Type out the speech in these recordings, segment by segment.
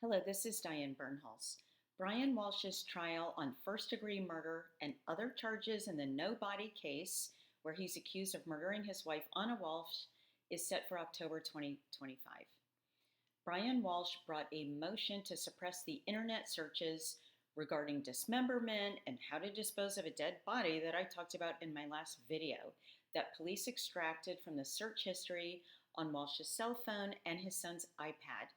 Hello, this is Diane Birnholz. Brian Walshe's trial on first-degree murder and other charges in the no-body case, where he's accused of murdering his wife, Anna Walshe, is set for October 2025. Brian Walshe brought a motion to suppress the internet searches regarding dismemberment and how to dispose of a dead body that I talked about in my last video, that police extracted from the search history on Walshe's cell phone and his son's iPad.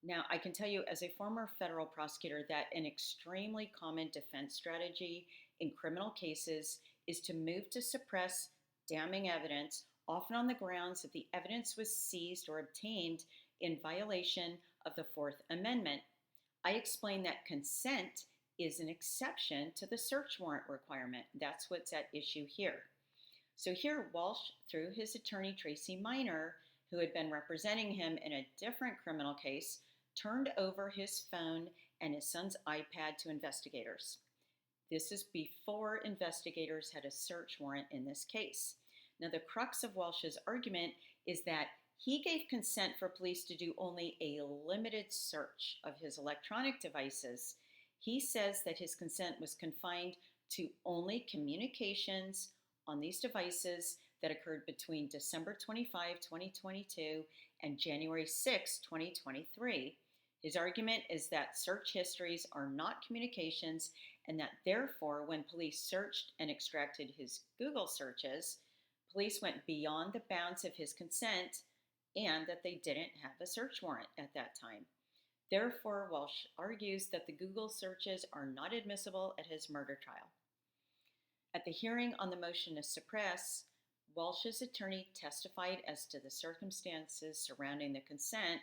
Now, I can tell you as a former federal prosecutor that an extremely common defense strategy in criminal cases is to move to suppress damning evidence, often on the grounds that the evidence was seized or obtained in violation of the Fourth Amendment. I explained that consent is an exception to the search warrant requirement. That's what's at issue here. So here, Walshe, through his attorney Tracy Minor, who had been representing him in a different criminal case, turned over his phone and his son's iPad to investigators. This is before investigators had a search warrant in this case. Now, the crux of Walshe's argument is that he gave consent for police to do only a limited search of his electronic devices. He says that his consent was confined to only communications on these devices that occurred between December 25, 2022 and January 6, 2023. His argument is that search histories are not communications, and that therefore, when police searched and extracted his Google searches, police went beyond the bounds of his consent and that they didn't have a search warrant at that time. Therefore, Walshe argues that the Google searches are not admissible at his murder trial. At the hearing on the motion to suppress, Walshe's attorney testified as to the circumstances surrounding the consent.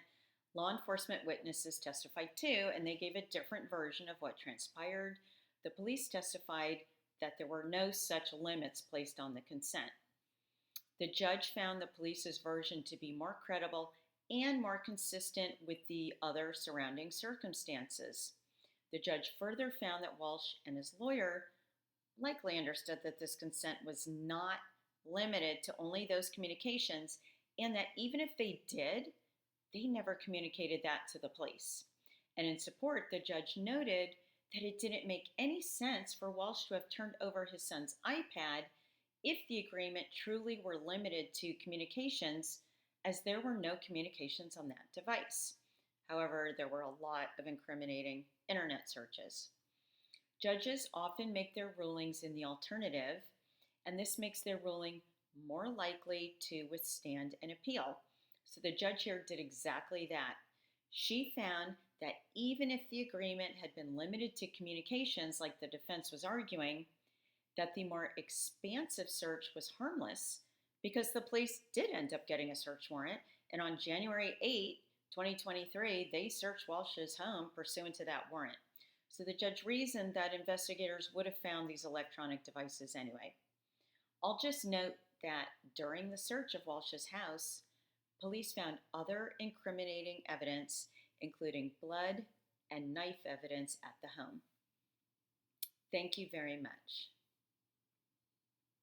Law enforcement witnesses testified too, and they gave a different version of what transpired. The police testified that there were no such limits placed on the consent. The judge found the police's version to be more credible and more consistent with the other surrounding circumstances. The judge further found that Walshe and his lawyer likely understood that this consent was not limited to only those communications, and that even if they did, they never communicated that to the police. And in support, the judge noted that it didn't make any sense for Walshe to have turned over his son's iPad if the agreement truly were limited to communications, as there were no communications on that device. However, there were a lot of incriminating internet searches. Judges often make their rulings in the alternative, and this makes their ruling more likely to withstand an appeal. So the judge here did exactly that. She found that even if the agreement had been limited to communications like the defense was arguing, that the more expansive search was harmless because the police did end up getting a search warrant, and on January 8, 2023, they searched Walshe's home pursuant to that warrant. So the judge reasoned that investigators would have found these electronic devices anyway. I'll just note that during the search of Walshe's house, police found other incriminating evidence, including blood and knife evidence at the home. Thank you very much.